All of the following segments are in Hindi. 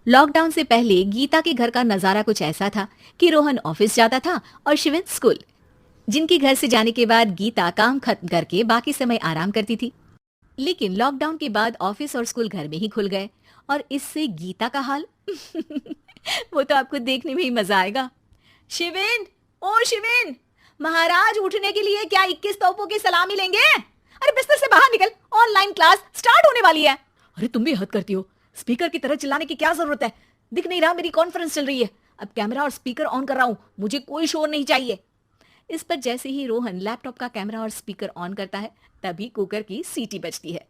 लॉकडाउन से पहले गीता के घर का नजारा कुछ ऐसा था कि रोहन ऑफिस जाता था और शिविन स्कूल। जिनके घर से जाने के बाद गीता काम खत्म करके बाकी समय आराम करती थी। लेकिन लॉकडाउन के बाद ऑफिस और स्कूल घर में ही खुल गए और इससे गीता का हाल वो तो आपको देखने में ही मजा आएगा। शिविन, ओ शिविन, महाराज उठने के लिए क्या 21 तोपों की सलामी लेंगे? अरे बिस्तर से बाहर निकल, ऑनलाइन क्लास स्टार्ट होने वाली है। अरे तुम भी हद करती हो, स्पीकर की तरह चिल्लाने की क्या जरूरत है? दिख नहीं रहा मेरी कॉन्फ्रेंस चल रही है। अब कैमरा और स्पीकर ऑन कर रहा हूं, मुझे कोई शोर नहीं चाहिए। इस पर जैसे ही रोहन लैपटॉप का कैमरा और स्पीकर ऑन करता है तभी कुकर की सीटी बजती है।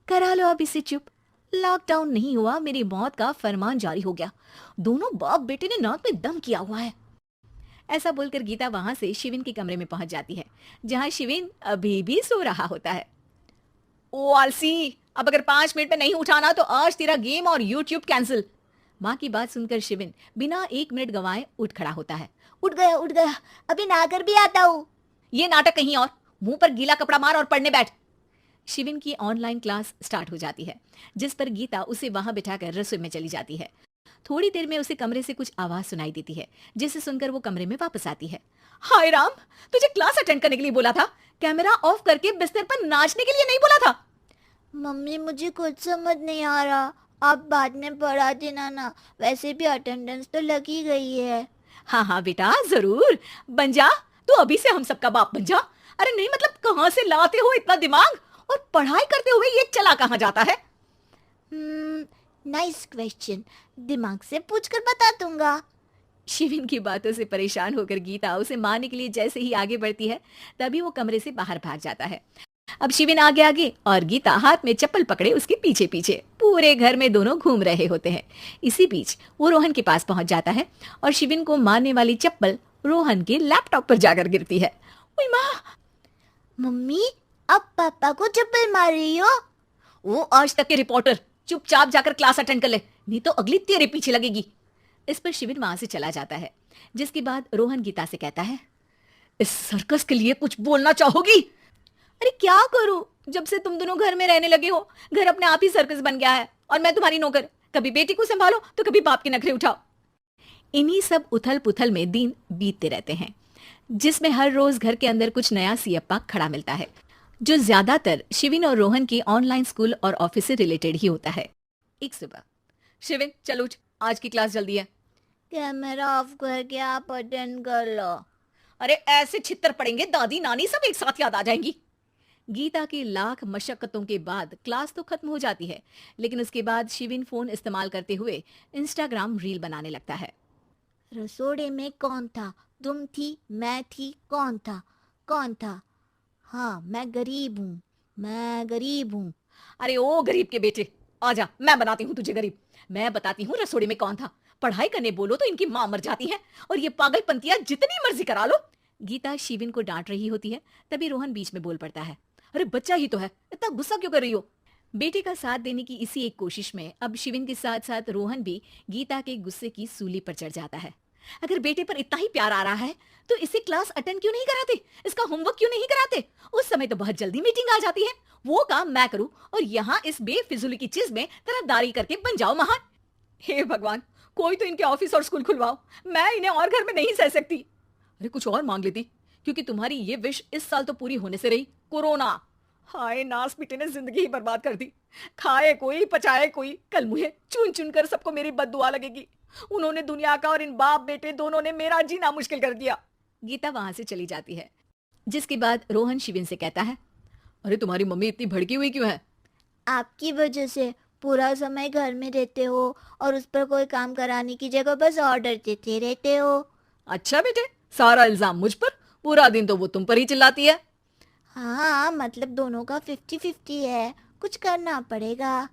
करा लो अब इसे चुप। लॉकडाउन नहीं हुआ, मेरी मौत का फरमान जारी हो गया। दोनों बाप बेटे ने नाक में दम किया हुआ है। ऐसा बोलकर गीता वहां से शिविन के कमरे में पहुंच जाती है, जहां शिविन अभी भी सो रहा होता है। ओ आलसी, अब अगर 5 मिनट में नहीं उठाना तो आज तेरा गेम और यूट्यूब कैंसिल। माँ की बात सुनकर शिविन बिना 1 मिनट गंवाए उठ खड़ा होता है। उठ गया, अभी नहाकर भी आता हूँ। ये नाटक कहीं और, मुंह पर गीला कपड़ा मार और पढ़ने बैठ। शिविन की ऑनलाइन क्लास स्टार्ट हो जाती है, जिस पर गीता उसे वहां बिठाकर रसोई में चली जाती है। थोड़ी देर में उसे कमरे से कुछ आवाज सुनाई देती है, जिसे सुनकर वो कमरे में वापस आती है। हाय राम, तुझे क्लास अटेंड करने के लिए बोला था, कैमरा ऑफ करके बिस्तर पर नाचने के लिए नहीं बोला था। मम्मी मुझे कुछ समझ नहीं आ रहा, आप बाद में पढ़ा देना ना, वैसे भी अटेंडेंस तो लगी गई है। हाँ बेटा, जरूर बन जा, तू अभी से हम सबका बाप बन जा। अरे नहीं मतलब कहाँ से लाते हो इतना दिमाग, और पढ़ाई करते हुए ये चला कहाँ जाता है? नाइस क्वेश्चन, दिमाग से पूछकर बता दूंगा। शिविन की बातों से परेशान होकर गीता उसे मारने के लिए जैसे ही आगे बढ़ती है तभी वो कमरे से बाहर भाग जाता है। अब शिविन आगे आगे और गीता हाथ में चप्पल पकड़े उसके पीछे पीछे पूरे घर में दोनों घूम रहे होते हैं। इसी बीच वो रोहन के पास पहुंच जाता है और शिविन को मारने वाली चप्पल रोहन के लैपटॉप पर जाकर गिरती है। ओए माँ! मम्मी, अब पापा को चप्पल मार रही हो? वो आज तक के रिपोर्टर, चुपचाप जाकर क्लास अटेंड कर ले, नहीं तो अगली तेरे पीछे लगेगी। इस पर शिविन वहां से चला जाता है, जिसके बाद रोहन गीता से कहता है, इस सर्कस के लिए कुछ बोलना चाहोगी? अरे क्या करूं, जब से तुम दोनों घर में रहने लगे हो घर अपने आप ही सर्कस बन गया है और मैं तुम्हारी नौकर। कभी बेटी को संभालो तो कभी बाप के नखरे उठाओ। इन्हीं सब उथल पुथल में दिन बीतते रहते हैं, जिसमें हर रोज घर के अंदर कुछ नया सियप्पा खड़ा मिलता है, जो ज्यादातर शिविन और रोहन की ऑनलाइन स्कूल और ऑफिस से रिलेटेड ही होता है। एक सुबह, शिविन चल उठ, आज की क्लास जल्दी है। कैमरा ऑफ करके आप अटेंड कर लो। अरे ऐसे छित्तर पड़ेंगे, दादी नानी सब एक साथ याद आ जाएंगी। गीता की लाख मशक्कतों के बाद क्लास तो खत्म हो जाती है, लेकिन उसके बाद शिविन फोन इस्तेमाल करते हुए इंस्टाग्राम रील बनाने लगता है। रसोड़े में कौन था? तुम थी, मैं थी, कौन था? हाँ, मैं गरीब हूँ। अरे ओ गरीब के बेटे, आजा, मैं बनाती हूँ तुझे गरीब। मैं बताती हूँ रसोड़े में कौन था। पढ़ाई करने बोलो तो इनकी माँ मर जाती है और ये पागलपंतियां जितनी मर्जी करा लो। गीता शिविन को डांट रही होती है, तभी रोहन बीच में बोल पड़ता है। अरे बच्चा ही तो है, इतना गुस्सा क्यों कर रही हो? बेटे का साथ देने की इसी एक कोशिश में अब शिविन के साथ साथ रोहन भी गीता के गुस्से की सूली पर चढ़ जाता है। अगर बेटे पर इतना ही प्यार आ रहा है तो इसे क्लास अटेंड क्यों नहीं कराते, इसका होमवर्क क्यों नहीं कराते? उस समय तो बहुत जल्दी मीटिंग आ जाती है, वो काम मैं करूं और यहाँ इस बेफिजूली की चीज में तरफदारी करके बन जाओ महान। हे भगवान, कोई तो इनके ऑफिस और स्कूल खुलवाओ, मैं इन्हें और घर में नहीं सह सकती। अरे कुछ और मांग लेती, क्योंकि तुम्हारी ये विश इस साल तो पूरी होने से रही, कोरोना। हाय नास पीटे ने जिंदगी ही बर्बाद कर दी। खाए कोई पचाए कोई, कल मुझे चुन चुन कर सबको मेरी बद्दुआ लगेगी। उन्होंने दुनिया का और इन बाप बेटे दोनों ने मेरा जीना मुश्किल कर दिया। गीता वहां से चली जाती है, जिसके बाद रोहन शिविन से कहता है, अरे तुम्हारी मम्मी इतनी भड़की हुई क्यों है? आपकी वजह से पूरा समय घर में रहते हो और उस पर कोई काम कराने की जगह बस ऑर्डर देते रहते हो। अच्छा बेटे, सारा इल्जाम मुझ पर, पूरा दिन तो वो तुम पर ही चिल्लाती है। हाँ, मतलब दोनों का 50-50 है, कुछ करना पड़ेगा।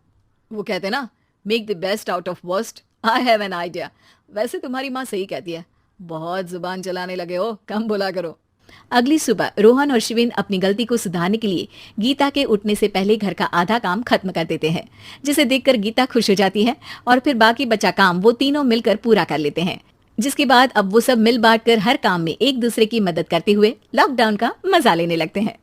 वो कहते ना, make the best out of worst. I have an idea. वैसे तुम्हारी माँ सही कहती है, बहुत जुबान चलाने लगे हो, कम बोला करो। अगली सुबह रोहन और शिविन अपनी गलती को सुधारने के लिए गीता के उठने से पहले घर का आधा काम खत्म कर देते हैं, जिसे देखकर गीता खुश हो जाती है और फिर बाकी बचा काम वो तीनों मिलकर पूरा कर लेते हैं, जिसके बाद अब वो सब मिल बांट कर हर काम में एक दूसरे की मदद करते हुए लॉकडाउन का मजा लेने लगते हैं।